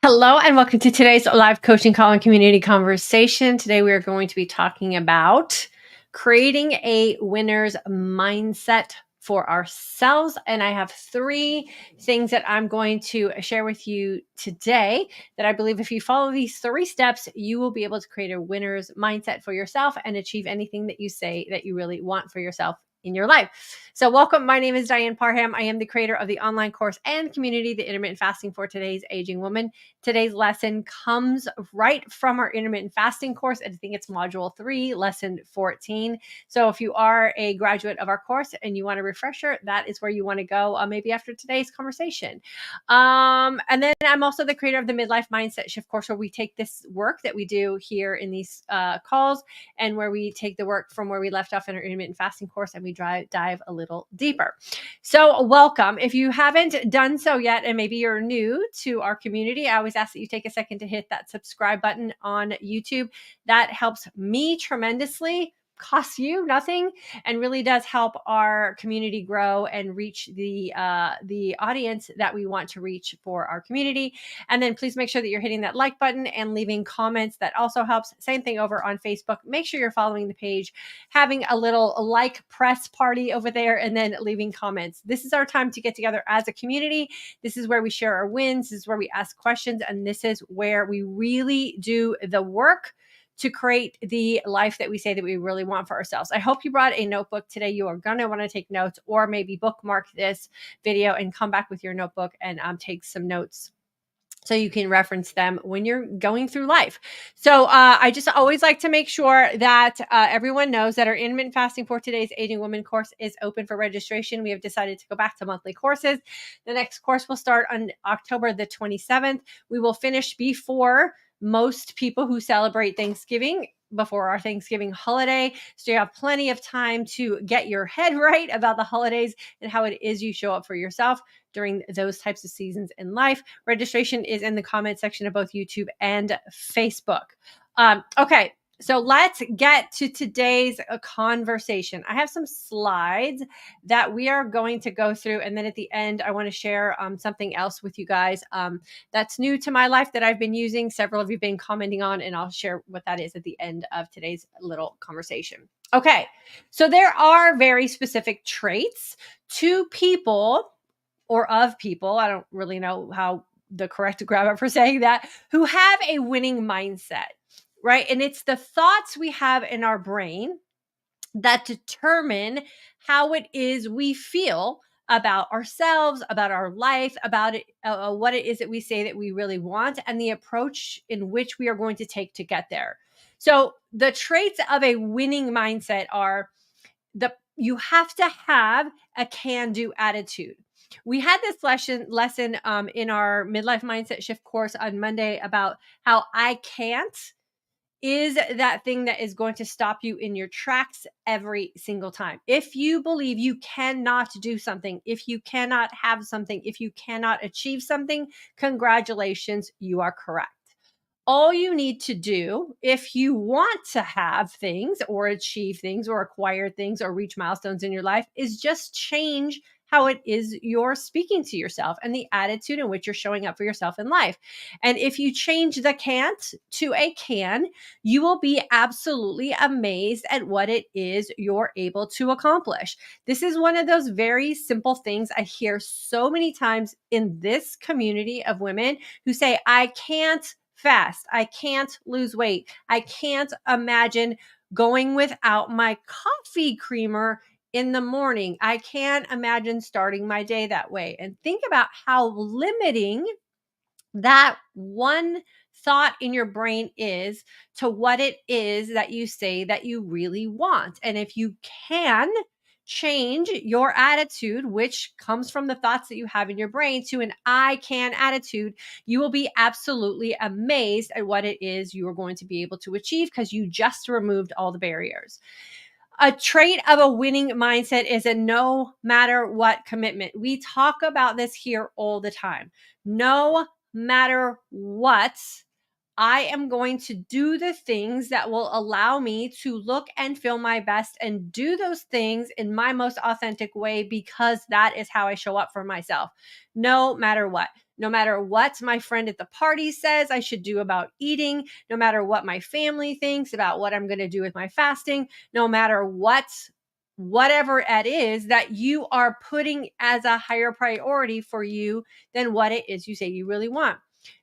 Hello and welcome to today's live coaching call and community conversation. Today we are going to be talking about creating a winner's mindset for ourselves. And I have three things that I'm going to share with you today that I believe if you follow these three steps, you will be able to create a winner's mindset for yourself and achieve anything that you say that you really want for yourself in your life. So welcome. My name is Diane Parham. I am the creator of the online course and community, the Intermittent Fasting for Today's Aging Woman. Today's lesson comes right from our intermittent fasting course. I think it's module 3, lesson 14. So if you are a graduate of our course and you want a refresher, that is where you want to go, maybe after today's conversation. And then I'm also the creator of the MidLife Mindset Shift course, where we take this work that we do here in these calls and where we take the work from where we left off in our intermittent fasting course and we dive a little deeper. So welcome. If you haven't done so yet, and maybe you're new to our community, I always ask that you take a second to hit that subscribe button on YouTube. That helps me tremendously, costs you nothing, and really does help our community grow and reach the audience that we want to reach for our community. And then please make sure that you're hitting that like button and leaving comments. That also helps. Same thing over on Facebook. Make sure you're following the page, having a little like press party over there, and then leaving comments. This is our time to get together as a community. This is where we share our wins. This is where we ask questions. And this is where we really do the work to create the life that we say that we really want for ourselves. I hope you brought a notebook today. You are going to want to take notes, or maybe bookmark this video and come back with your notebook and take some notes so you can reference them when you're going through life. So I just always like to make sure that everyone knows that our Intermittent Fasting for Today's Aging Woman course is open for registration. We have decided to go back to monthly courses. The next course will start on October the 27th. We will finish before most people who celebrate Thanksgiving, before our Thanksgiving holiday. So you have plenty of time to get your head right about the holidays and how it is you show up for yourself during those types of seasons in life. Registration is in the comment section of both YouTube and Facebook. Okay, so let's get to today's conversation. I have some slides that we are going to go through, and then at the end, I want to share something else with you guys that's new to my life that I've been using. Several of you have been commenting on, and I'll share what that is at the end of today's little conversation. Okay, so there are very specific traits to people, or of people, I don't really know how the correct grammar for saying that, who have a winning mindset, right? And it's the thoughts we have in our brain that determine how it is we feel about ourselves, about our life, about it, what it is that we say that we really want, and the approach in which we are going to take to get there. So the traits of a winning mindset are you have to have a can-do attitude. We had this lesson in our Midlife Mindset Shift course on Monday about how I can't is that thing that is going to stop you in your tracks every single time. If you believe you cannot do something, if you cannot have something, if you cannot achieve something, congratulations, you are correct. All you need to do if you want to have things or achieve things or acquire things or reach milestones in your life is just change how it is you're speaking to yourself and the attitude in which you're showing up for yourself in life. And if you change the can't to a can, you will be absolutely amazed at what it is you're able to accomplish. This is one of those very simple things I hear so many times in this community of women who say, I can't fast. I can't lose weight. I can't imagine going without my coffee creamer in the morning. I can't imagine starting my day that way. And think about how limiting that one thought in your brain is to what it is that you say that you really want. And if you can change your attitude, which comes from the thoughts that you have in your brain, to an I can attitude, you will be absolutely amazed at what it is you are going to be able to achieve because you just removed all the barriers. A trait of a winning mindset is a no matter what commitment. We talk about this here all the time. No matter what, I am going to do the things that will allow me to look and feel my best and do those things in my most authentic way because that is how I show up for myself, no matter what. no matter what my friend at the party says I should do about eating, no matter what my family thinks about what I'm going to do with my fasting, no matter whatever it is that you are putting as a higher priority for you than what it is you say you really want.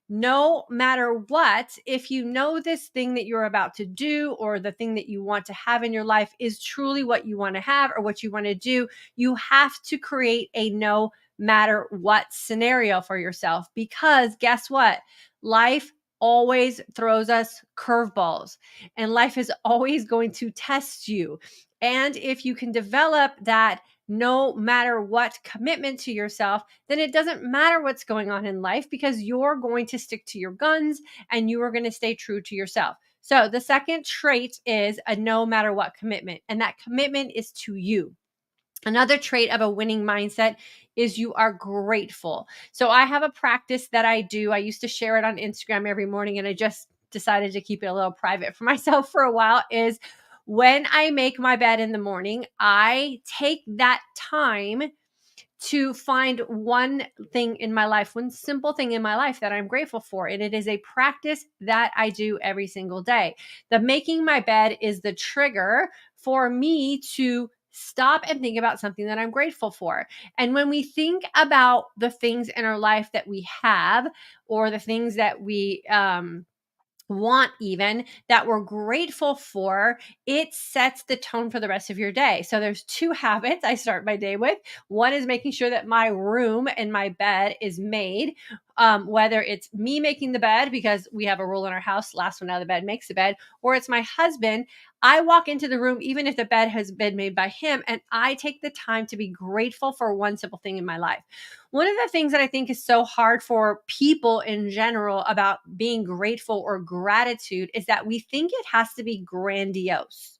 No matter what, if you know this thing that you're about to do or the thing that you want to have in your life is truly what you want to have or what you want to do, you have to create a no matter what scenario for yourself, because guess what? Life always throws us curveballs, and life is always going to test you. And if you can develop that no matter what commitment to yourself, then it doesn't matter what's going on in life, because you're going to stick to your guns and you are going to stay true to yourself. So the second trait is a no matter what commitment, and that commitment is to you. Another trait of a winning mindset is you are grateful. So I have a practice that I do. I used to share it on Instagram every morning, and I just decided to keep it a little private for myself for a while, is when I make my bed in the morning, I take that time to find one thing in my life, one simple thing in my life that I'm grateful for. And it is a practice that I do every single day. The making my bed is the trigger for me to stop and think about something that I'm grateful for. And when we think about the things in our life that we have, or the things that we, want, even that we're grateful for, it sets the tone for the rest of your day. So there's two habits I start my day with. One is making sure that my room and my bed is made, whether it's me making the bed because we have a rule in our house, last one out of the bed makes the bed, or it's my husband. I walk into the room even if the bed has been made by him, and I take the time to be grateful for one simple thing in my life. One of the things that I think is so hard for people in general about being grateful or gratitude is that we think it has to be grandiose.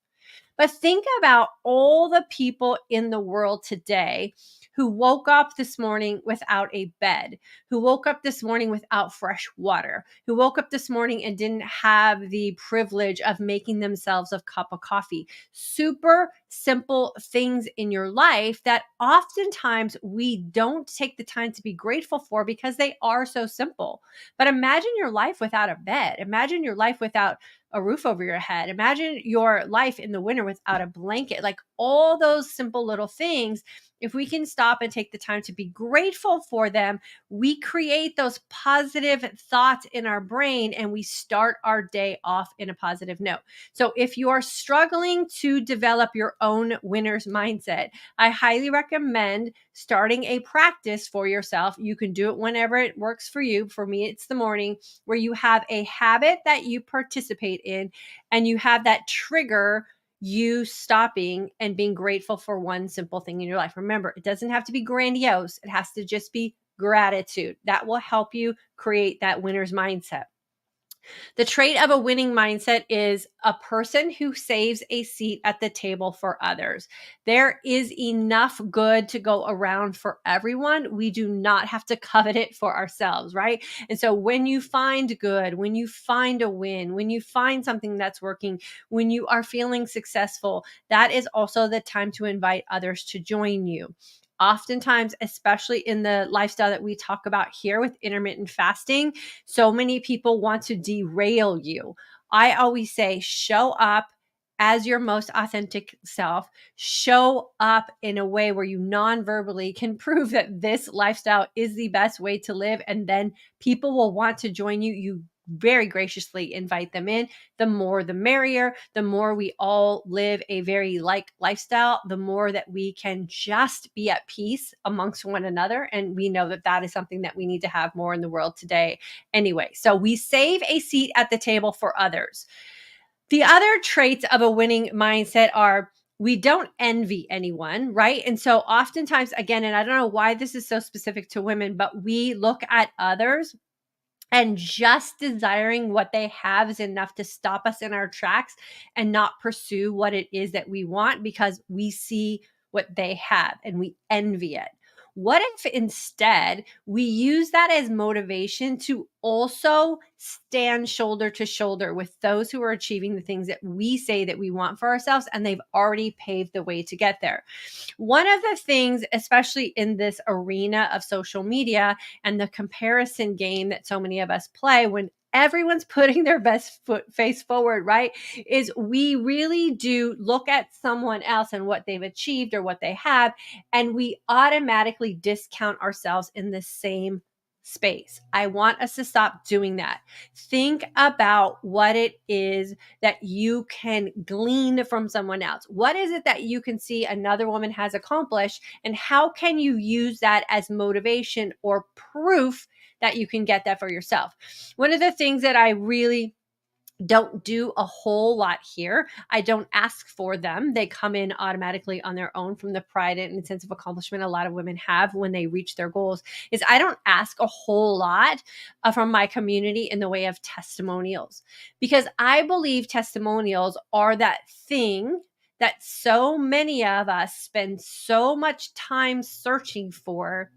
But think about all the people in the world today who woke up this morning without a bed, who woke up this morning without fresh water, who woke up this morning and didn't have the privilege of making themselves a cup of coffee. Super simple things in your life that oftentimes we don't take the time to be grateful for because they are so simple. But imagine your life without a bed. Imagine your life without a roof over your head. Imagine your life in the winter without a blanket. Like all those simple little things, if we can stop and take the time to be grateful for them, we create those positive thoughts in our brain and we start our day off in a positive note. So if you are struggling to develop your own winner's mindset, I highly recommend starting a practice for yourself. You can do it whenever it works for you. For me, it's the morning, where you have a habit that you participate in and you have that trigger you stopping and being grateful for one simple thing in your life. Remember, it doesn't have to be grandiose. It has to just be gratitude. That will help you create that winner's mindset. The trait of a winning mindset is a person who saves a seat at the table for others. There is enough good to go around for everyone. We do not have to covet it for ourselves, right? And so when you find good, when you find a win, when you find something that's working, when you are feeling successful, that is also the time to invite others to join you. Oftentimes, especially in the lifestyle that we talk about here with intermittent fasting, so many people want to derail you. I always say, show up as your most authentic self. Show up in a way where you non-verbally can prove that this lifestyle is the best way to live, and then people will want to join you. You very graciously invite them in. The more the merrier. The more we all live a very like lifestyle, the more that we can just be at peace amongst one another. And we know that that is something that we need to have more in the world today anyway. So we save a seat at the table for others. The other traits of a winning mindset are we don't envy anyone, right? And so oftentimes, again, and I don't know why this is so specific to women, but we look at others and just desiring what they have is enough to stop us in our tracks and not pursue what it is that we want because we see what they have and we envy it. What if instead we use that as motivation to also stand shoulder to shoulder with those who are achieving the things that we say that we want for ourselves, and they've already paved the way to get there? One of the things, especially in this arena of social media and the comparison game that so many of us play when everyone's putting their best face forward, right? Is we really do look at someone else and what they've achieved or what they have, and we automatically discount ourselves in the same space. I want us to stop doing that. Think about what it is that you can glean from someone else. What is it that you can see another woman has accomplished, and how can you use that as motivation or proof that you can get that for yourself? One of the things that I really don't do a whole lot here. I don't ask for them. They come in automatically on their own from the pride and sense of accomplishment a lot of women have when they reach their goals. Is I don't ask a whole lot from my community in the way of testimonials, because I believe testimonials are that thing that so many of us spend so much time searching for,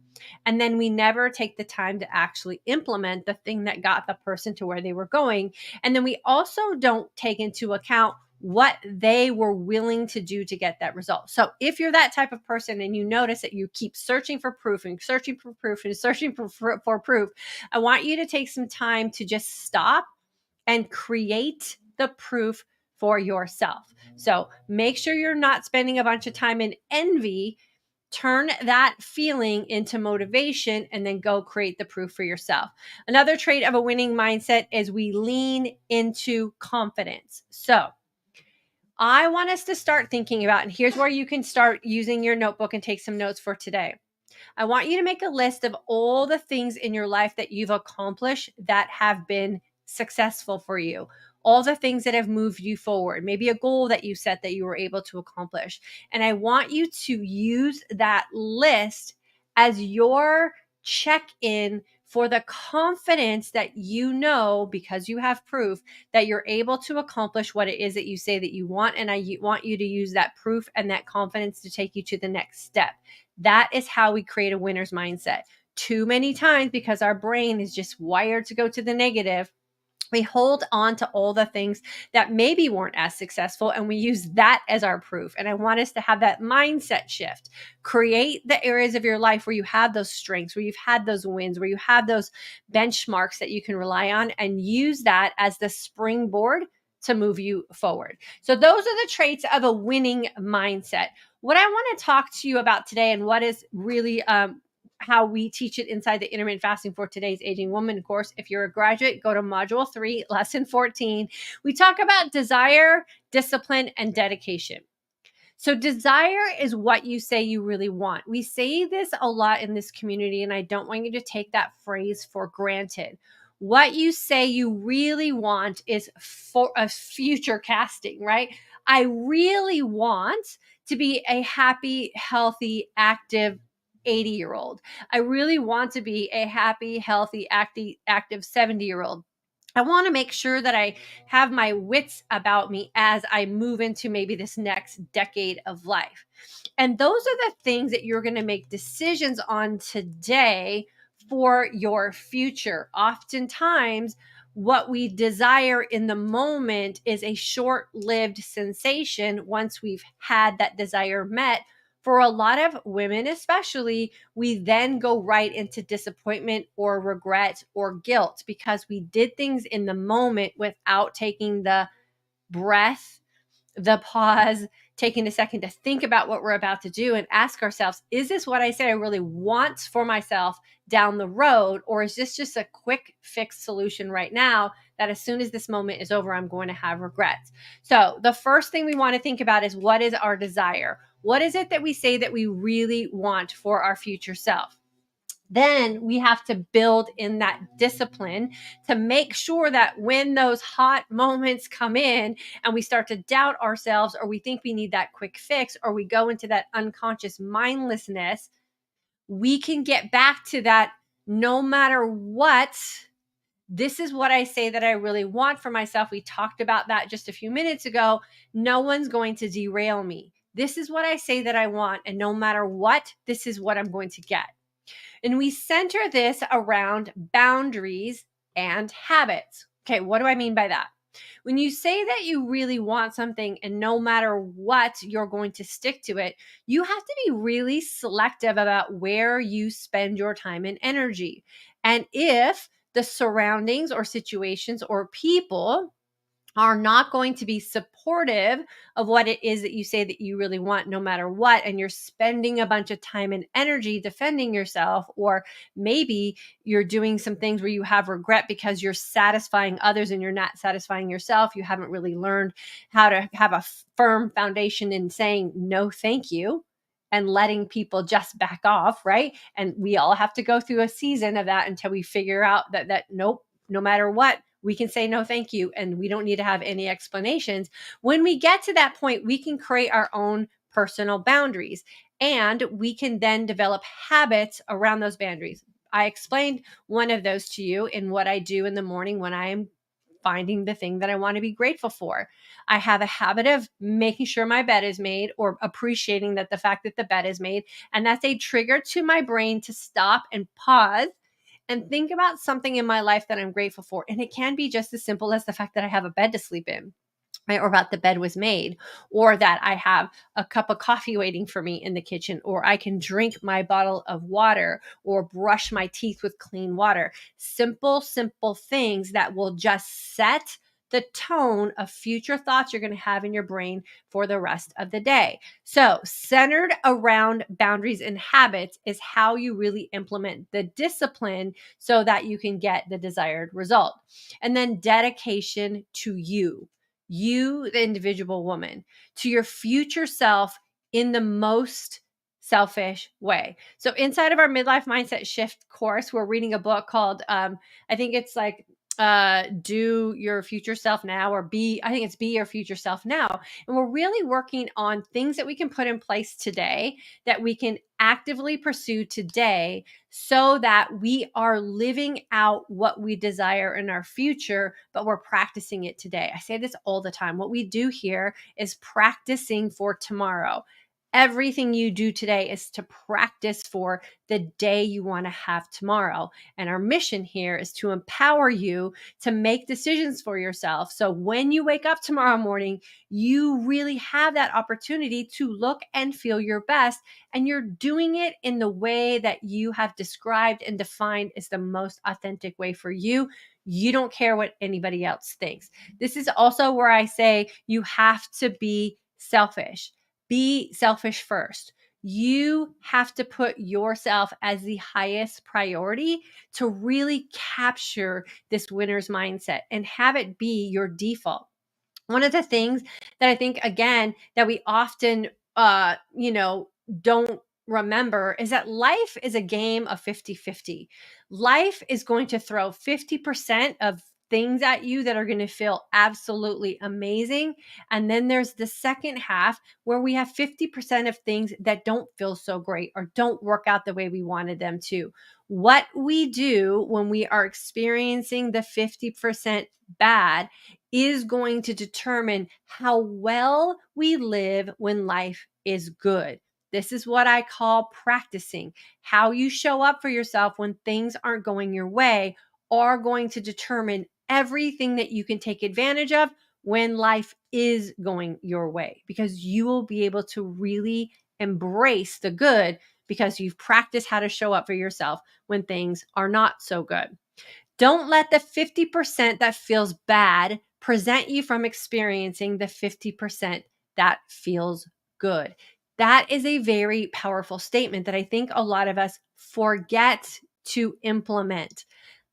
and then we never take the time to actually implement the thing that got the person to where they were going. And then we also don't take into account what they were willing to do to get that result. So if you're that type of person and you notice that you keep searching for proof and searching for proof and searching for proof, I want you to take some time to just stop and create the proof for yourself. So make sure you're not spending a bunch of time in envy. Turn that feeling into motivation and then go create the proof for yourself. Another trait of a winning mindset is we lean into confidence. So I want us to start thinking about, and here's where you can start using your notebook and take some notes for today. I want you to make a list of all the things in your life that you've accomplished that have been successful for you. All the things that have moved you forward, maybe a goal that you set that you were able to accomplish. And I want you to use that list as your check-in for the confidence that you know, because you have proof that you're able to accomplish what it is that you say that you want. And I want you to use that proof and that confidence to take you to the next step. That is how we create a winner's mindset. Too many times, because our brain is just wired to go to the negative, we hold on to all the things that maybe weren't as successful, and we use that as our proof. And I want us to have that mindset shift. Create the areas of your life where you have those strengths, where you've had those wins, where you have those benchmarks that you can rely on, and use that as the springboard to move you forward. So those are the traits of a winning mindset. What I want to talk to you about today, and what is really how we teach it inside the Intermittent Fasting for Today's Aging Woman course. If you're a graduate, go to Module 3, Lesson 14. We talk about desire, discipline, and dedication. So desire is what you say you really want. We say this a lot in this community, and I don't want you to take that phrase for granted. What you say you really want is for a future casting, right? I really want to be a happy, healthy, active 80-year-old. I really want to be a happy, healthy, active 70-year-old. I want to make sure that I have my wits about me as I move into maybe this next decade of life. And those are the things that you're going to make decisions on today for your future. Oftentimes, what we desire in the moment is a short-lived sensation once we've had that desire met. For a lot of women, especially, we then go right into disappointment or regret or guilt because we did things in the moment without taking the breath, the pause, taking a second to think about what we're about to do and ask ourselves, is this what I say I really want for myself down the road? Or is this just a quick fix solution right now that as soon as this moment is over, I'm going to have regrets? So the first thing we want to think about is, what is our desire? What is it that we say that we really want for our future self? Then we have to build in that discipline to make sure that when those hot moments come in and we start to doubt ourselves, or we think we need that quick fix, or we go into that unconscious mindlessness, we can get back to that no matter what. This is what I say that I really want for myself. We talked about that just a few minutes ago. No one's going to derail me. This is what I say that I want. And no matter what, this is what I'm going to get. And we center this around boundaries and habits. Okay, what do I mean by that? When you say that you really want something and no matter what, you're going to stick to it, you have to be really selective about where you spend your time and energy. And if the surroundings or situations or people are not going to be supportive of what it is that you say that you really want no matter what, and you're spending a bunch of time and energy defending yourself, or maybe you're doing some things where you have regret because you're satisfying others and you're not satisfying yourself, you haven't really learned how to have a firm foundation in saying no thank you and letting people just back off, right? And we all have to go through a season of that until we figure out that nope, no matter what, we can say no thank you and we don't need to have any explanations. When we get to that point, we can create our own personal boundaries and we can then develop habits around those boundaries. I explained one of those to you in what I do in the morning when I am finding the thing that I want to be grateful for. I have a habit of making sure my bed is made or appreciating that the fact that the bed is made. And that's a trigger to my brain to stop and pause and think about something in my life that I'm grateful for. And it can be just as simple as the fact that I have a bed to sleep in, right? Or about the bed was made, or that I have a cup of coffee waiting for me in the kitchen, or I can drink my bottle of water or brush my teeth with clean water. Simple, simple things that will just set the tone of future thoughts you're going to have in your brain for the rest of the day. So, centered around boundaries and habits is how you really implement the discipline so that you can get the desired result. And then dedication to you, the individual woman, to your future self in the most selfish way. So inside of our midlife mindset shift course, we're reading a book called I think it's like do your future self now, or be your future self now. And we're really working on things that we can put in place today that we can actively pursue today so that we are living out what we desire in our future, but we're practicing it today. I say this all the time. What we do here is practicing for tomorrow. Everything you do today is to practice for the day you want to have tomorrow. And our mission here is to empower you to make decisions for yourself. So when you wake up tomorrow morning, you really have that opportunity to look and feel your best. And you're doing it in the way that you have described and defined is the most authentic way for you. You don't care what anybody else thinks. This is also where I say you have to be selfish. Be selfish first. You have to put yourself as the highest priority to really capture this winner's mindset and have it be your default. One of the things that I think, again, that we often, don't remember is that life is a game of 50-50. Life is going to throw 50% of things at you that are going to feel absolutely amazing. And then there's the second half where we have 50% of things that don't feel so great or don't work out the way we wanted them to. What we do when we are experiencing the 50% bad is going to determine how well we live when life is good. This is what I call practicing. How you show up for yourself when things aren't going your way are going to determine everything that you can take advantage of when life is going your way, because you will be able to really embrace the good because you've practiced how to show up for yourself when things are not so good. Don't let the 50% that feels bad present you from experiencing the 50% that feels good. That is a very powerful statement that I think a lot of us forget to implement.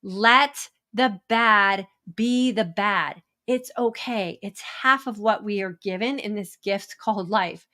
Let the bad be the bad. It's okay. It's half of what we are given in this gift called life.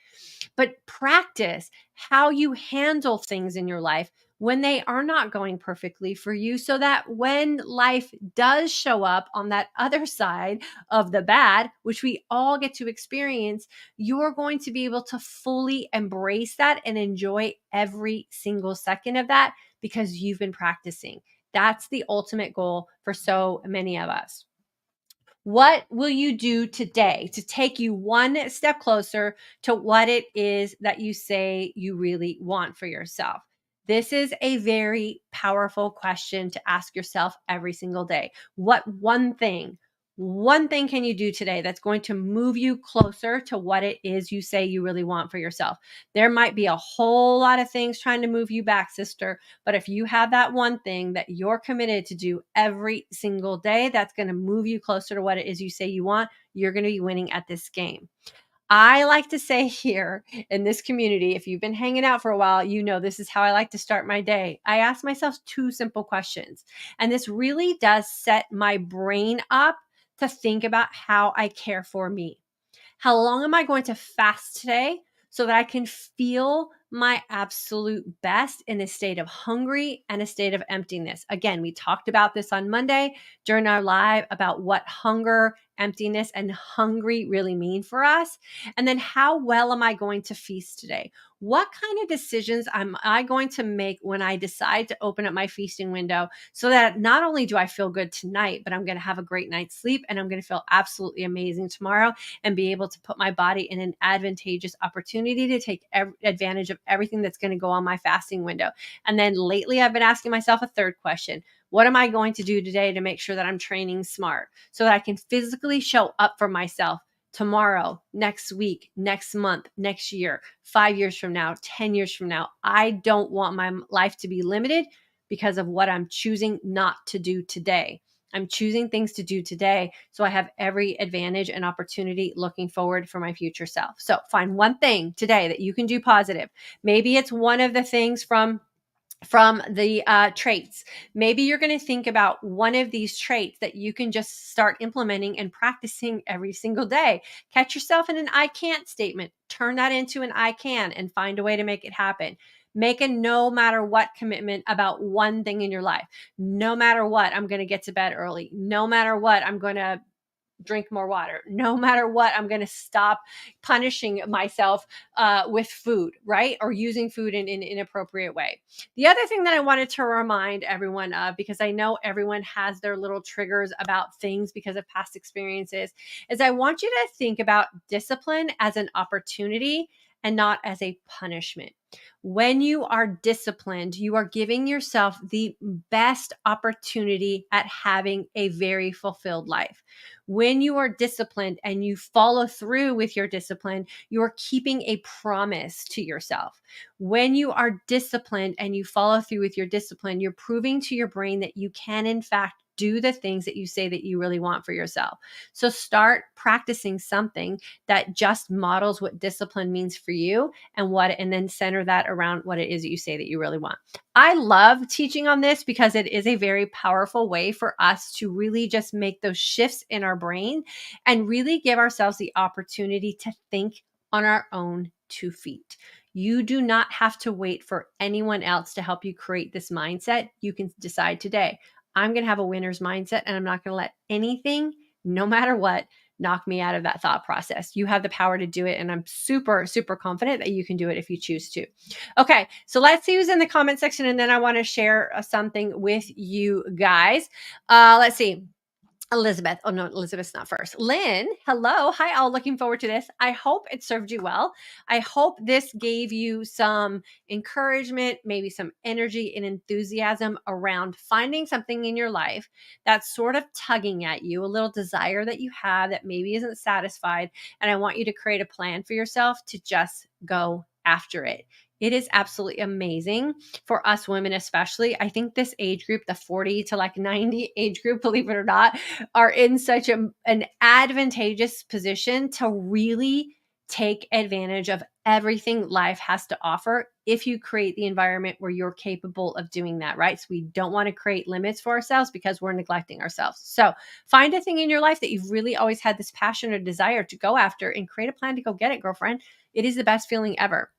But practice how you handle things in your life when they are not going perfectly for you, so that when life does show up on that other side of the bad, which we all get to experience, you're going to be able to fully embrace that and enjoy every single second of that because you've been practicing. That's the ultimate goal for so many of us. What will you do today to take you one step closer to what it is that you say you really want for yourself? This is a very powerful question to ask yourself every single day. What one thing can you do today that's going to move you closer to what it is you say you really want for yourself? There might be a whole lot of things trying to move you back, sister, but if you have that one thing that you're committed to do every single day, that's going to move you closer to what it is you say you want, you're going to be winning at this game. I like to say here in this community, if you've been hanging out for a while, you know this is how I like to start my day. I ask myself two simple questions, and this really does set my brain up to think about how I care for me. How long am I going to fast today so that I can feel my absolute best in a state of hungry and a state of emptiness? Again, we talked about this on Monday during our live about what hunger, emptiness, and hungry really mean for us. And then how well am I going to feast today? What kind of decisions am I going to make when I decide to open up my feasting window so that not only do I feel good tonight, but I'm going to have a great night's sleep and I'm going to feel absolutely amazing tomorrow and be able to put my body in an advantageous opportunity to take advantage of everything that's going to go on my fasting window. And then lately, I've been asking myself a third question. What am I going to do today to make sure that I'm training smart so that I can physically show up for myself tomorrow, next week, next month, next year, 5 years from now, 10 years from now? I don't want my life to be limited because of what I'm choosing not to do today. I'm choosing things to do today so I have every advantage and opportunity looking forward for my future self. So find one thing today that you can do positive. Maybe it's one of the things from the traits. Maybe you're going to think about one of these traits that you can just start implementing and practicing every single day. Catch yourself in an I can't statement. Turn that into an I can and find a way to make it happen. Make a no matter what commitment about one thing in your life. No matter what, I'm going to get to bed early. No matter what, I'm going to drink more water. No matter what, I'm going to stop punishing myself with food, right? Or using food in an inappropriate way. The other thing that I wanted to remind everyone of, because I know everyone has their little triggers about things because of past experiences, is I want you to think about discipline as an opportunity and not as a punishment. When you are disciplined, you are giving yourself the best opportunity at having a very fulfilled life. When you are disciplined and you follow through with your discipline, you are keeping a promise to yourself. When you are disciplined and you follow through with your discipline, you're proving to your brain that you can, in fact, do the things that you say that you really want for yourself. So start practicing something that just models what discipline means for you and then center that around what it is that you say that you really want. I love teaching on this because it is a very powerful way for us to really just make those shifts in our brain and really give ourselves the opportunity to think on our own 2 feet. You do not have to wait for anyone else to help you create this mindset. You can decide today, I'm going to have a winner's mindset and I'm not going to let anything, no matter what, knock me out of that thought process. You have the power to do it. And I'm super, super confident that you can do it if you choose to. Okay. So let's see who's in the comment section. And then I want to share something with you guys. Let's see. Elizabeth. Oh, no, Elizabeth's not first. Lynn, hello. Hi, all. Looking forward to this. I hope it served you well. I hope this gave you some encouragement, maybe some energy and enthusiasm around finding something in your life that's sort of tugging at you, a little desire that you have that maybe isn't satisfied. And I want you to create a plan for yourself to just go after it. It is absolutely amazing for us women, especially. I think this age group, the 40 to like 90 age group, believe it or not, are in such an advantageous position to really take advantage of everything life has to offer if you create the environment where you're capable of doing that, right? So we don't want to create limits for ourselves because we're neglecting ourselves. So find a thing in your life that you've really always had this passion or desire to go after and create a plan to go get it, girlfriend. It is the best feeling ever.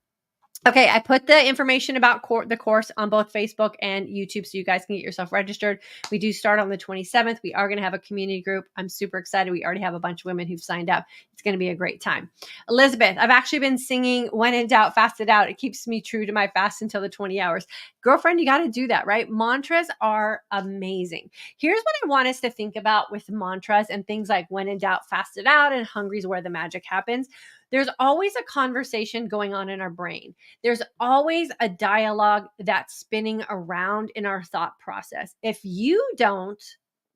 Okay, I put the information about the course on both Facebook and YouTube so you guys can get yourself registered. We do start on the 27th. We are going to have a community group. I'm super excited. We already have a bunch of women who've signed up. It's going to be a great time. Elizabeth, I've actually been singing When in Doubt, Fast It Out. It keeps me true to my fast until the 20 hours. Girlfriend, you got to do that, right? Mantras are amazing. Here's what I want us to think about with mantras and things like When in Doubt, Fast It Out, and Hungry's Where the Magic Happens. There's always a conversation going on in our brain. There's always a dialogue that's spinning around in our thought process. If you don't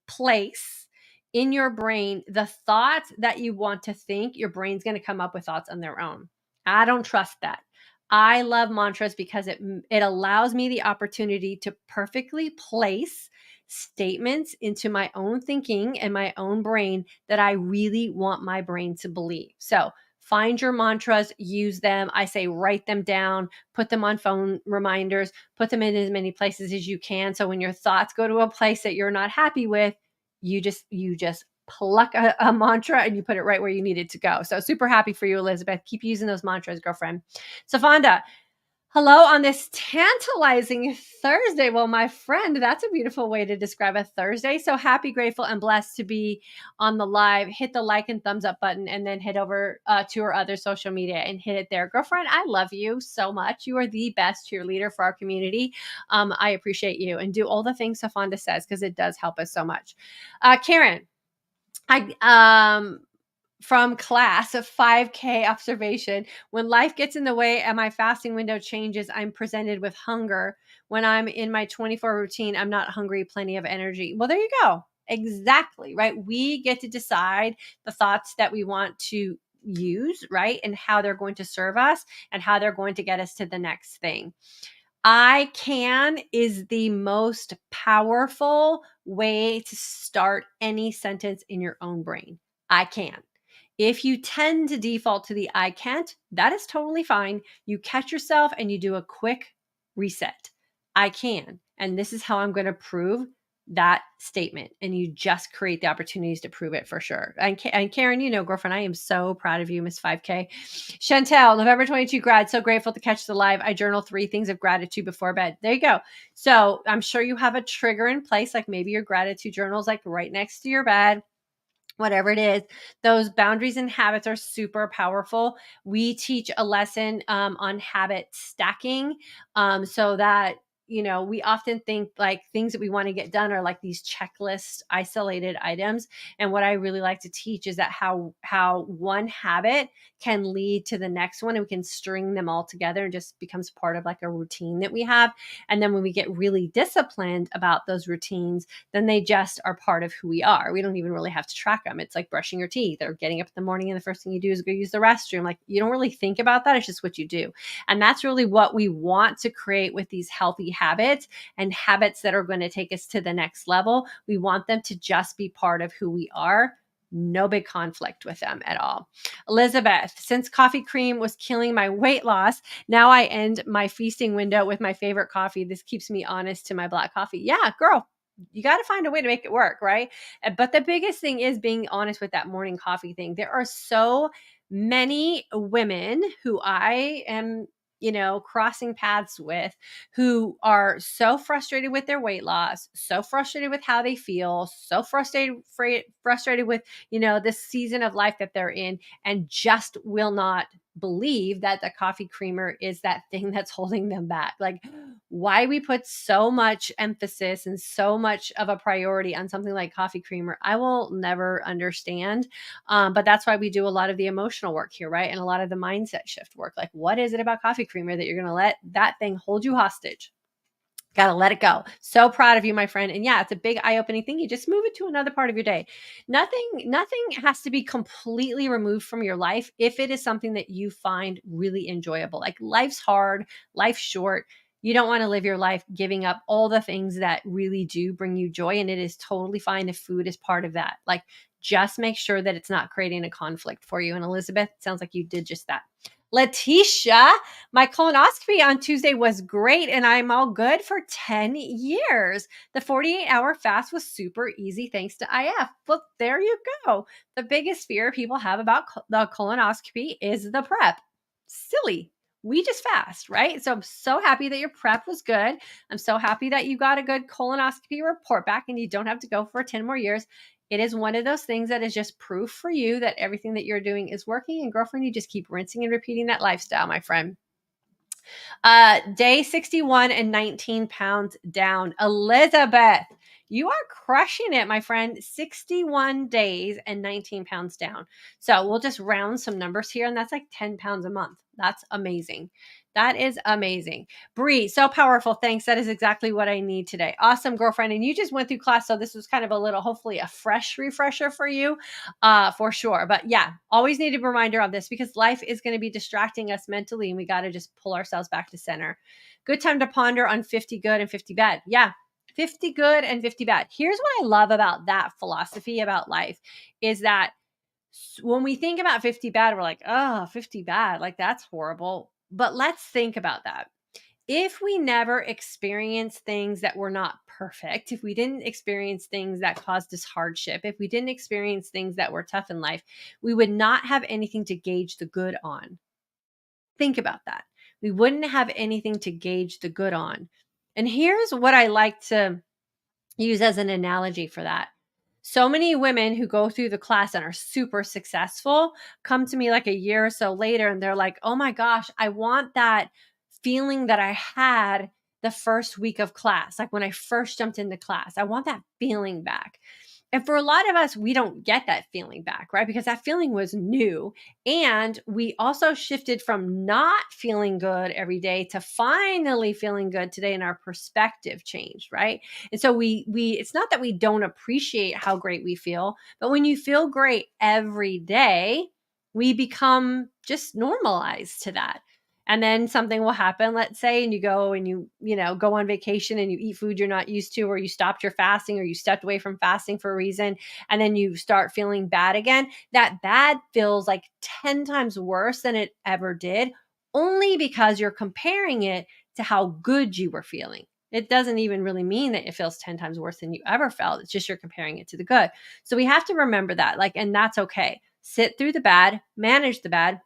place in your brain the thoughts that you want to think, your brain's going to come up with thoughts on their own. I don't trust that. I love mantras because it allows me the opportunity to perfectly place statements into my own thinking and my own brain that I really want my brain to believe. So, find your mantras, use them. I say write them down, put them on phone reminders, put them in as many places as you can. So when your thoughts go to a place that you're not happy with, you just pluck a mantra and you put it right where you need it to go. So super happy for you, Elizabeth. Keep using those mantras, girlfriend. So Fonda, hello on this tantalizing Thursday. Well, my friend, that's a beautiful way to describe a Thursday. So happy, grateful, and blessed to be on the live. Hit the like and thumbs up button and then head over to our other social media and hit it there. Girlfriend, I love you so much. You are the best cheerleader for our community. I appreciate you and do all the things Safanda says because it does help us so much. Karen, from class, a 5K observation. When life gets in the way and my fasting window changes, I'm presented with hunger. When I'm in my 24 routine, I'm not hungry, plenty of energy. Well, there you go. Exactly, right? We get to decide the thoughts that we want to use, right? And how they're going to serve us and how they're going to get us to the next thing. I can is the most powerful way to start any sentence in your own brain. I can. If you tend to default to the I can't, that is totally fine. You catch yourself and you do a quick reset. I can. And this is how I'm going to prove that statement. And you just create the opportunities to prove it for sure. And Karen, you know, girlfriend, I am so proud of you, Miss 5K. Chantel, November 22 grad, so grateful to catch the live. I journal 3 things of gratitude before bed. There you go. So I'm sure you have a trigger in place, like maybe your gratitude journal is like right next to your bed. Whatever it is, those boundaries and habits are super powerful. We teach a lesson on habit stacking so that, you know, we often think like things that we want to get done are like these checklist isolated items. And what I really like to teach is that how one habit can lead to the next one and we can string them all together and just becomes part of like a routine that we have. And then when we get really disciplined about those routines, then they just are part of who we are. We don't even really have to track them. It's like brushing your teeth or getting up in the morning and the first thing you do is go use the restroom. Like you don't really think about that. It's just what you do. And that's really what we want to create with these healthy habits and habits that are going to take us to the next level. We want them to just be part of who we are. No big conflict with them at all. Elizabeth, since coffee cream was killing my weight loss, now I end my feasting window with my favorite coffee. This keeps me honest to my black coffee. Yeah, girl, you got to find a way to make it work, right? But the biggest thing is being honest with that morning coffee thing. There are so many women who I am, you know, crossing paths with who are so frustrated with their weight loss, so frustrated with how they feel, so frustrated with, you know, this season of life that they're in and just will not believe that the coffee creamer is that thing that's holding them back. Like why we put so much emphasis and so much of a priority on something like coffee creamer, I will never understand. But that's why we do a lot of the emotional work here, right? And a lot of the mindset shift work. Like, what is it about coffee creamer that you're going to let that thing hold you hostage? Got to let it go. So proud of you, my friend. And yeah, it's a big eye-opening thing. You just move it to another part of your day. Nothing has to be completely removed from your life if it is something that you find really enjoyable. Like life's hard, life's short. You don't want to live your life giving up all the things that really do bring you joy. And it is totally fine if food is part of that. Like just make sure that it's not creating a conflict for you. And Elizabeth, it sounds like you did just that. Letitia, my colonoscopy on Tuesday was great and I'm all good for 10 years. The 48-hour fast was super easy thanks to IF. Well, there you go. The biggest fear people have about the colonoscopy is the prep. Silly. we just fast, right? So I'm so happy that your prep was good. I'm so happy that you got a good colonoscopy report back and you don't have to go for 10 more years. It is one of those things that is just proof for you that everything that you're doing is working. And girlfriend, you just keep rinsing and repeating that lifestyle, my friend. Day 61 and 19 pounds down. Elizabeth, you are crushing it, my friend. 61 days and 19 pounds down. So we'll just round some numbers here, and that's like 10 pounds a month. That's amazing. That is amazing. Bree, so powerful. Thanks. That is exactly what I need today. Awesome, girlfriend. And you just went through class, so this was kind of a little, hopefully a fresh refresher for you, for sure. But yeah, always need a reminder of this because life is going to be distracting us mentally, and we got to just pull ourselves back to center. Good time to ponder on 50 good and 50 bad. Yeah, 50 good and 50 bad. Here's what I love about that philosophy about life is that when we think about 50 bad, we're like, oh, 50 bad. Like that's horrible. But let's think about that. If we never experienced things that were not perfect, if we didn't experience things that caused us hardship, if we didn't experience things that were tough in life, we would not have anything to gauge the good on. Think about that. We wouldn't have anything to gauge the good on. And here's what I like to use as an analogy for that. So many women who go through the class and are super successful come to me like a year or so later and they're like, oh my gosh, I want that feeling that I had the first week of class, like when I first jumped into class. I want that feeling back. And for a lot of us, we don't get that feeling back, right? Because that feeling was new. And we also shifted from not feeling good every day to finally feeling good today, and our perspective changed, right? And so we it's not that we don't appreciate how great we feel, but when you feel great every day, we become just normalized to that. And then something will happen, let's say, and you go and you go on vacation and you eat food you're not used to, or you stopped your fasting, or you stepped away from fasting for a reason, and then you start feeling bad again. That bad feels like 10 times worse than it ever did, only because you're comparing it to how good you were feeling. It doesn't even really mean that it feels 10 times worse than you ever felt. It's just you're comparing it to the good. So we have to remember that, and that's okay. Sit through the bad, manage the bad,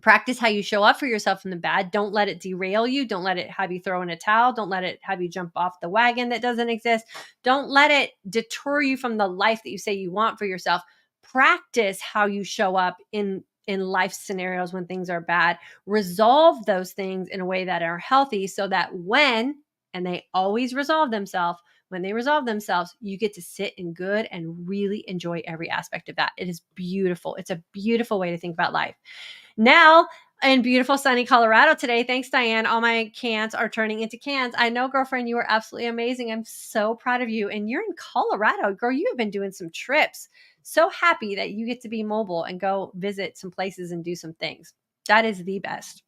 practice how you show up for yourself in the bad. Don't let it derail you. Don't let it have you throw in a towel. Don't let it have you jump off the wagon that doesn't exist. Don't let it deter you from the life that you say you want for yourself. Practice how you show up in life scenarios when things are bad. Resolve those things in a way that are healthy so that and they always resolve themselves, when they resolve themselves, you get to sit in good and really enjoy every aspect of that. It is beautiful. It's a beautiful way to think about life. Now, in beautiful sunny Colorado today, thanks, Diane, all my cans are turning into cans. I know, girlfriend, you are absolutely amazing. I'm so proud of you. And you're in Colorado. Girl, you have been doing some trips. So happy that you get to be mobile and go visit some places and do some things. That is the best.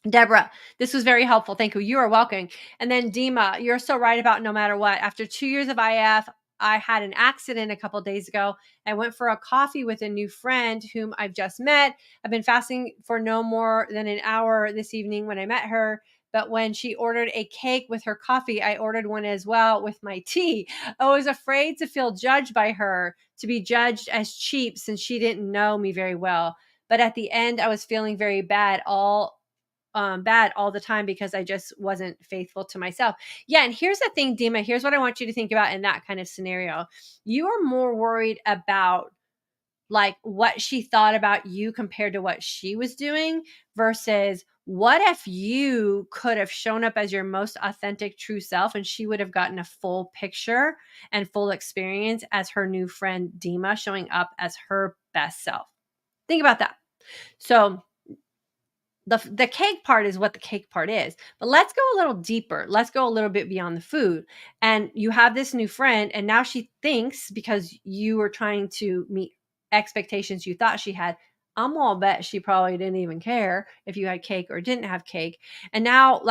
Deborah, this was very helpful. Thank you. You are welcome. And then Dima, you're so right about no matter what. After 2 years of IF, I had an accident a couple of days ago. I went for a coffee with a new friend whom I've just met. I've been fasting for no more than an hour this evening when I met her. But when she ordered a cake with her coffee, I ordered one as well with my tea. I was afraid to feel judged by her, to be judged as cheap since she didn't know me very well. But at the end, I was feeling very bad all the time because I just wasn't faithful to myself. Yeah. And here's the thing, Dima, here's what I want you to think about in that kind of scenario. You are more worried about what she thought about you compared to what she was doing versus what if you could have shown up as your most authentic, true self and she would have gotten a full picture and full experience as her new friend, Dima, showing up as her best self. Think about that. So the cake part is what the cake part is. But let's go a little deeper. Let's go a little bit beyond the food. And you have this new friend, and now she thinks because you were trying to meet expectations you thought she had, I'm all bet she probably didn't even care if you had cake or didn't have cake. And now,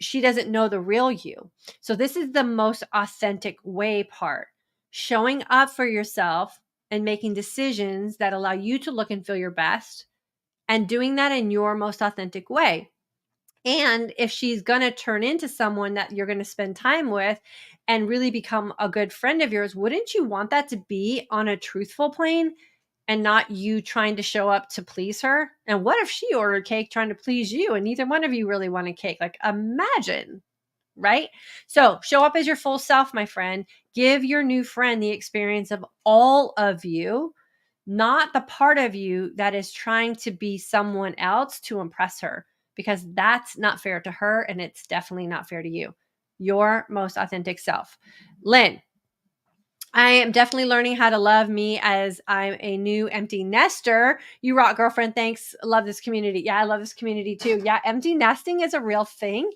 she doesn't know the real you. So this is the most authentic way part. Showing up for yourself and making decisions that allow you to look and feel your best, and doing that in your most authentic way. And if she's going to turn into someone that you're going to spend time with and really become a good friend of yours, wouldn't you want that to be on a truthful plane? and not you trying to show up to please her? And what if she ordered cake trying to please you and neither one of you really wanted cake? Like, imagine, right? So show up as your full self, my friend. Give your new friend the experience of all of you, not the part of you that is trying to be someone else to impress her, because that's not fair to her and it's definitely not fair to you. Your most authentic self. Lynn, I am definitely learning how to love me as I'm a new empty nester. You rock, girlfriend. Thanks. Love this community. Yeah, I love this community too. Yeah, empty nesting is a real thing.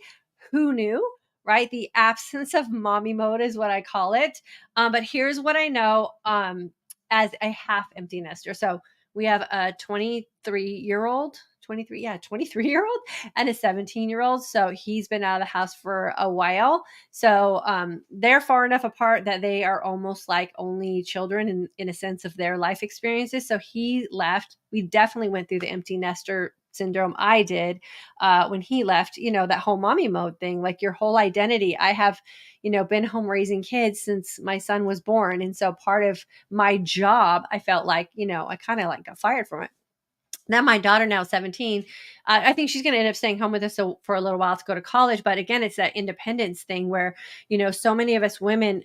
Who knew? Right? The absence of mommy mode is what I call it. But here's what I know as a half empty nester. So we have a 23-year-old, 23-year-old and a 17-year-old. So he's been out of the house for a while. So they're far enough apart that they are almost like only children in a sense of their life experiences. So he left. We definitely went through the empty nester syndrome. I did when he left, that whole mommy mode thing, like your whole identity. I have, been home raising kids since my son was born. And so part of my job, I felt like, I kind of like got fired from it. Now my daughter, now 17, I think she's going to end up staying home with us for a little while to go to college. But again, it's that independence thing where, so many of us women,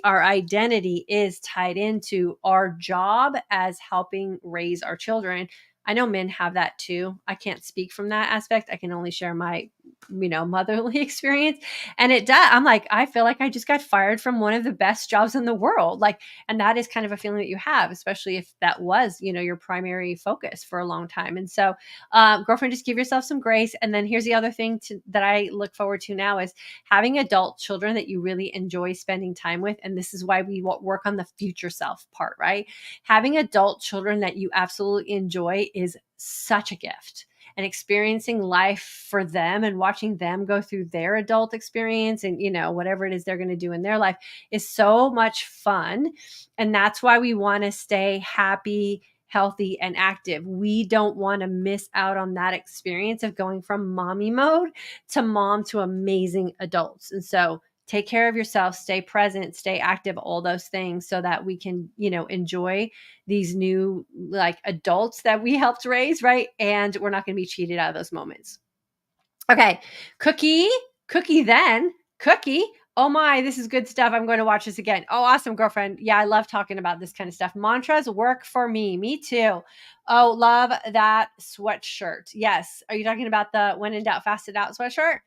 our identity is tied into our job as helping raise our children. I know men have that too. I can't speak from that aspect. I can only share my, motherly experience. And it does. I'm like, I feel like I just got fired from one of the best jobs in the world. Like, and that is kind of a feeling that you have, especially if that was, your primary focus for a long time. And so, girlfriend, just give yourself some grace. And then here's the other thing that I look forward to now is having adult children that you really enjoy spending time with. And this is why we work on the future self part, right? Having adult children that you absolutely enjoy is such a gift. And experiencing life for them and watching them go through their adult experience and, whatever it is they're going to do in their life is so much fun. And that's why we want to stay happy, healthy, and active. We don't want to miss out on that experience of going from mommy mode to mom to amazing adults. And so take care of yourself, stay present, stay active, all those things so that we can, enjoy these new like adults that we helped raise, right? And we're not going to be cheated out of those moments. Okay. Cookie. Oh my, this is good stuff. I'm going to watch this again. Oh, awesome, girlfriend. Yeah, I love talking about this kind of stuff. Mantras work for me. Me too. Oh, love that sweatshirt. Yes. Are you talking about the when in doubt, fasted out sweatshirt?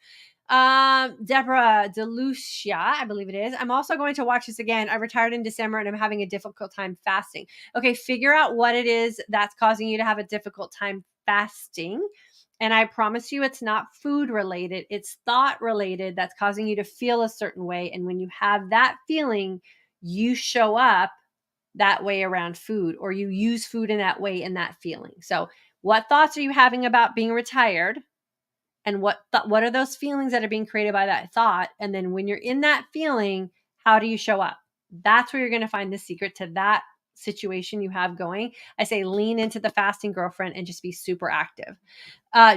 Deborah DeLucia, I believe it is. I'm also going to watch this again. I retired in December and I'm having a difficult time fasting. Okay, figure out what it is that's causing you to have a difficult time fasting. And I promise you, it's not food related. It's thought related that's causing you to feel a certain way. And when you have that feeling, you show up that way around food, or you use food in that way in that feeling. So what thoughts are you having about being retired? And what are those feelings that are being created by that thought? And then when you're in that feeling, how do you show up? That's where you're going to find the secret to that situation you have going. I say lean into the fasting, girlfriend, and just be super active.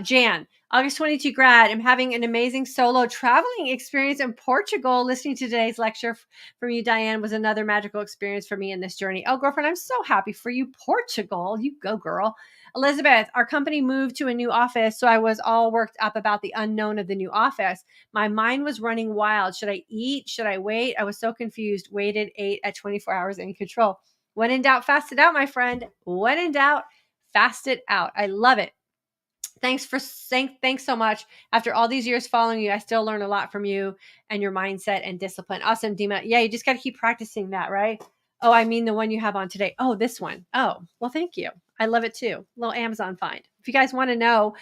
Jan, August 22 grad. I'm having an amazing solo traveling experience in Portugal. Listening to today's lecture from you, Diane, was another magical experience for me in this journey. Oh, girlfriend, I'm so happy for you. Portugal, you go, girl. Elizabeth, our company moved to a new office, so I was all worked up about the unknown of the new office. My mind was running wild. Should I eat? Should I wait? I was so confused. Waited, ate at 24 hours in control. When in doubt, fast it out, my friend. When in doubt, fast it out. I love it. Thanks so much. After all these years following you, I still learn a lot from you and your mindset and discipline. Awesome, Dima. Yeah, you just got to keep practicing that, right? Oh, I mean the one you have on today. Oh, this one. Oh, well, thank you. I love it too. Little Amazon find. If you guys want to know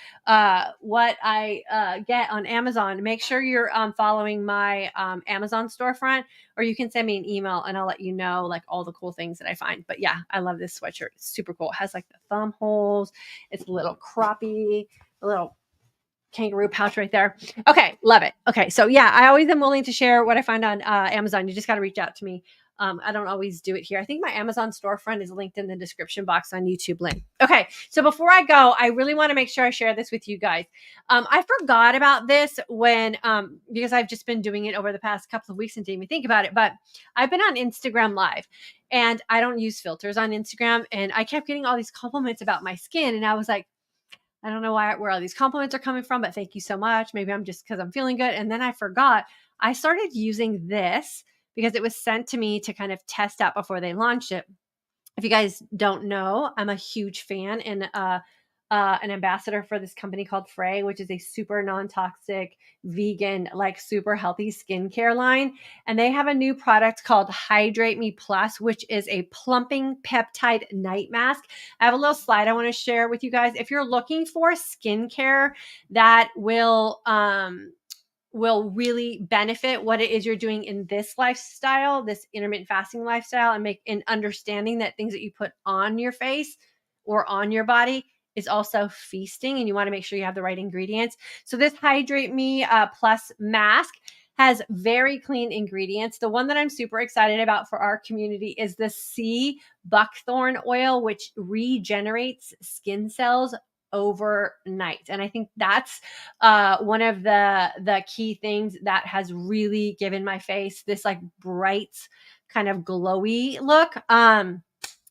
what I get on Amazon, make sure you're following my Amazon storefront, or you can send me an email and I'll let you know like all the cool things that I find. But yeah, I love this sweatshirt. It's super cool. It has like the thumb holes. It's a little croppy, a little kangaroo pouch right there. Okay, love it. Okay, so yeah, I always am willing to share what I find on Amazon. You just got to reach out to me. I don't always do it here. I think my Amazon storefront is linked in the description box on YouTube link. Okay, so before I go, I really want to make sure I share this with you guys. I forgot about this when because I've just been doing it over the past couple of weeks and didn't even think about it. But I've been on Instagram Live, And I don't use filters on Instagram. And I kept getting all these compliments about my skin. And I was like, I don't know where all these compliments are coming from, but thank you so much. Maybe I'm just because I'm feeling good. And then I forgot. I started using this because it was sent to me to kind of test out before they launched it. If you guys don't know, I'm a huge fan and an ambassador for this company called FRÉ, which is a super non-toxic, vegan, like super healthy skincare line. And they have a new product called Hydrate Me Plus, which is a plumping peptide night mask. I have a little slide I want to share with you guys. If you're looking for skincare that will really benefit what it is you're doing in this lifestyle, this intermittent fasting lifestyle, and make an understanding that things that you put on your face or on your body is also feasting, and you want to make sure you have the right ingredients. So this Hydrate Me Plus mask has very clean ingredients. The one that I'm super excited about for our community is the sea buckthorn oil, which regenerates skin cells overnight. And I think that's one of the key things that has really given my face this like bright kind of glowy look.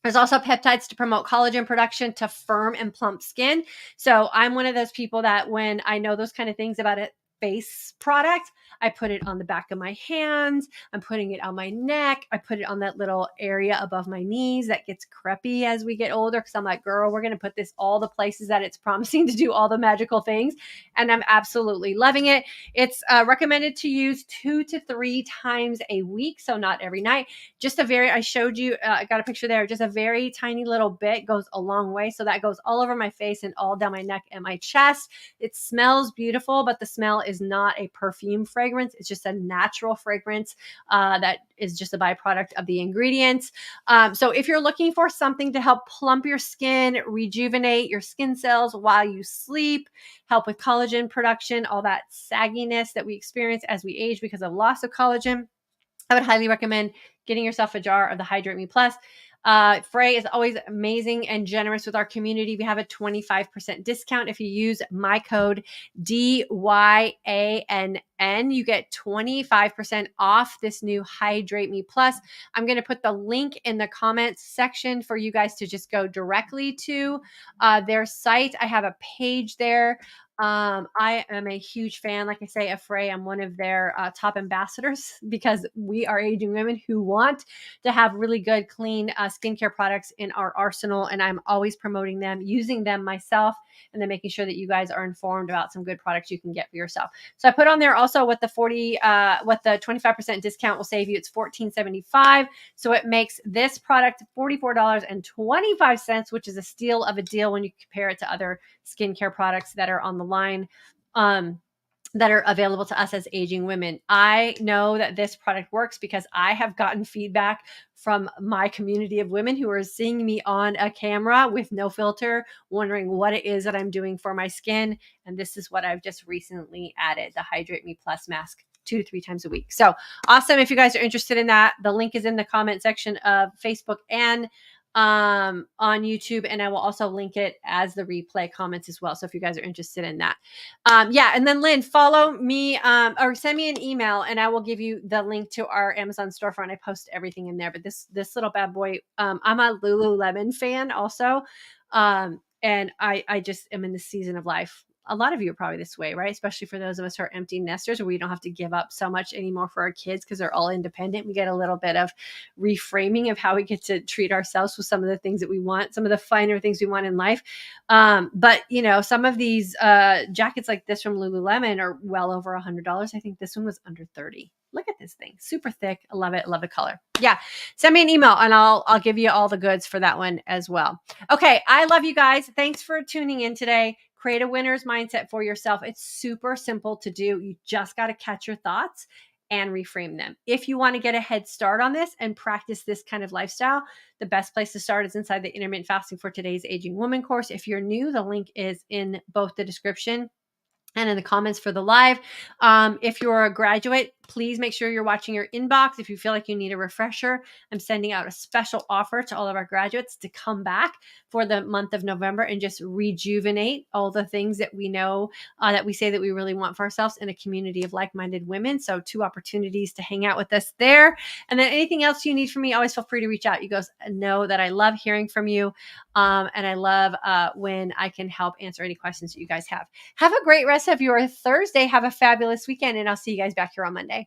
There's also peptides to promote collagen production to firm and plump skin. So I'm one of those people that when I know those kind of things about a face product, I put it on the back of my hands. I'm putting it on my neck. I put it on that little area above my knees that gets crepey as we get older. Cause I'm like, girl, we're going to put this all the places that it's promising to do all the magical things. And I'm absolutely loving it. It's recommended to use 2 to 3 times a week. So not every night. Just I showed you, I got a picture there, just a very tiny little bit goes a long way. So that goes all over my face and all down my neck and my chest. It smells beautiful, but the smell is not a perfume fragrance. It's just a natural fragrance that is just a byproduct of the ingredients. So if you're looking for something to help plump your skin, rejuvenate your skin cells while you sleep, help with collagen production, all that sagginess that we experience as we age because of loss of collagen, I would highly recommend getting yourself a jar of the Hydrate Me Plus. FRÉ is always amazing and generous with our community. We have a 25% discount. If you use my code DYANN, you get 25% off this new Hydrate Me Plus. I'm going to put the link in the comments section for you guys to just go directly to their site. I have a page there. I am a huge fan, like I say, of FRÉ. I'm one of their top ambassadors because we are aging women who want to have really good, clean skincare products in our arsenal. And I'm always promoting them, using them myself, and then making sure that you guys are informed about some good products you can get for yourself. So I put on there also what the 25% discount will save you. It's $14.75. So it makes this product $44.25, which is a steal of a deal when you compare it to other skincare products that are on the line. That are available to us as aging women. I know that this product works because I have gotten feedback from my community of women who are seeing me on a camera with no filter, wondering what it is that I'm doing for my skin. And this is what I've just recently added, the Hydrate Me Plus mask 2 to 3 times a week. So awesome. If you guys are interested in that, the link is in the comment section of Facebook and on YouTube, and I will also link it as the replay comments as well. So if you guys are interested in that, and then Lynn, follow me or send me an email, and I will give you the link to our Amazon storefront. I post everything in there. But this little bad boy, I'm a Lululemon fan also, and I just am in the season of life. A lot of you are probably this way, right? Especially for those of us who are empty nesters, where we don't have to give up so much anymore for our kids because they're all independent. We get a little bit of reframing of how we get to treat ourselves with some of the things that we want, some of the finer things we want in life. But some of these jackets like this from Lululemon are well over $100. I think this one was under $30. Look at this thing, super thick. I love it. I love the color. Yeah, send me an email and I'll give you all the goods for that one as well. Okay, I love you guys. Thanks for tuning in today. Create a winner's mindset for yourself. It's super simple to do. You just got to catch your thoughts and reframe them. If you want to get a head start on this and practice this kind of lifestyle, the best place to start is inside the Intermittent Fasting for Today's Aging Woman course. If you're new, the link is in both the description and in the comments for the live. If you're a graduate, please make sure you're watching your inbox. If you feel like you need a refresher, I'm sending out a special offer to all of our graduates to come back for the month of November and just rejuvenate all the things that we know that we say that we really want for ourselves in a community of like-minded women. So 2 opportunities to hang out with us there. And then anything else you need from me, always feel free to reach out. You guys know that I love hearing from you. And I love when I can help answer any questions that you guys have. Have a great rest of your Thursday. Have a fabulous weekend. And I'll see you guys back here on Monday.